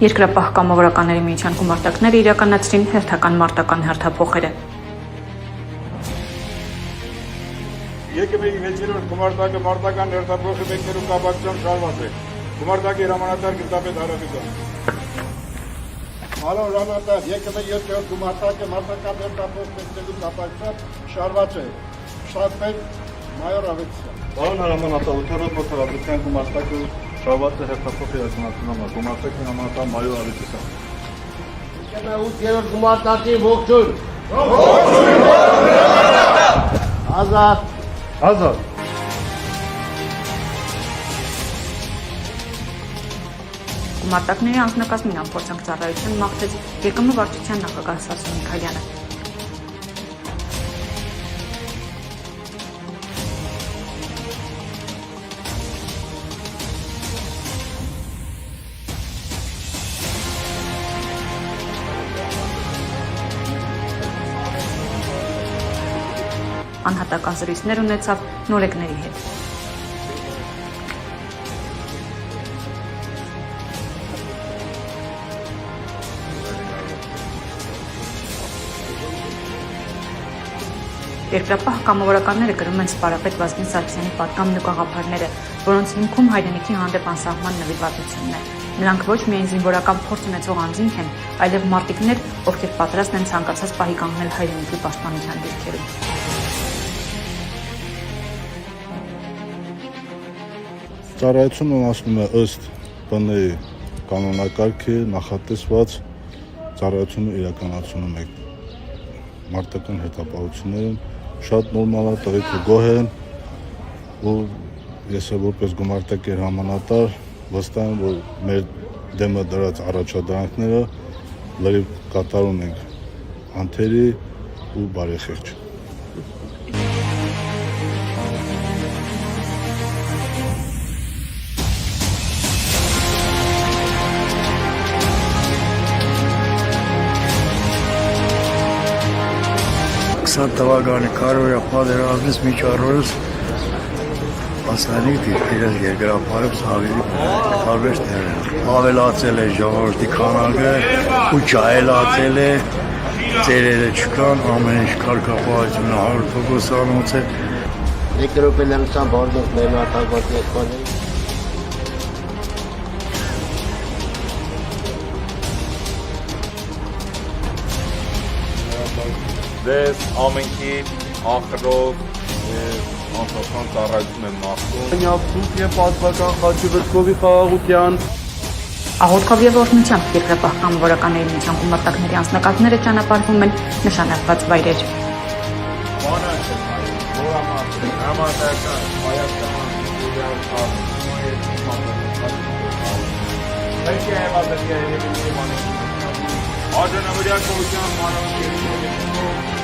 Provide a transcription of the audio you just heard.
Երկրապահ կամավորականների միության գումարտակները իրականացրին հերթական մարտական հերթափոխերը։ Եկեղեցի վեցերորդ գումարտակը մարտական հերթափոխի մեկներու կապակցությամբ շարված է։ Գումարտակի հրամանատար գնդապետ Հարաբեդյան։ Պարոն հրամանատար, եկեղեցի 7-րդ գումարտակը մարտական հերթափոխի մեկներու կապակցությամբ շարված է։ Շտաբեր մայոր Ավետիսյան։ Պարոն հրամանատար, 8-րդ մոտավորության գումարտակը շարված է հերթափոխի իրականացման համար։ Գումարտակի հրամանատար մայոր Ավետիսյան։ Եկեղեցի 8-րդ գումարտակի ողջույն։ Ազատ։ Ազատ։ Գումարտակների անձնակազմին ամփոփանք ծառայություն մաղթեց ԵԿՄ վարչության նախագահ Սասուն Միքայելյանը։ Անհատական զրույցներ ունեցավ նորեկների հետ։ Երկրապահ կամավորականները կրում են սպարապետ Վազգեն Սարգսյանի պատգամն ու գաղափարները, որոնց հիմքում հայրենիքի հանդեպ անսահման նվիրվածությունն է։ Նրանք ոչ միայն զինվորական փորձ ունեցող անձինք են, այլև մարտիկներ, ովքեր պատրաստ են ցանկացած պահի կանգնել հայրենիքի պաշտպանության դիրքերում։ Ծառայությունը անցնում է ըստ ԲՆ-ի կանոնակարգի նախատեսված ծառայությունը իրականացնում է մարտական հետապահություններում շատ նորմալ է, տղեկը գոհ են ու ես որպես գումարտակի հրամանատար վստահ եմ, որ մեր դեմը դրած առաջադրանքները լրիվ կատարում ենք անթերի ու բարեխիղճ։ Թվականի կարողյա պատերազմից միջառորս ասանիկ դիրքերս երկրապահարում ավելի տարբեր տեղեր ավելացել է ժողովրդի քանակը ու ջահելացել է ծերերը չկան ամեն ինչ կարգապահությունը 100% անոնց է Երկրոպելյանության բordոս ներմարտակված եկողների Դες ամենքի ախրով անսասան ծառայություն եմ մաղթում։ Նյավթուկ և պատվական խաչիվրտկովի խաղաղության Աղոթքով եւ օրհնությամբ երկրապահ կամավորականների միության գումարտակների անձնակազմները ճանապարհվում են նշանակված վայրեր։ Աջանավրյա կողության մանավանդ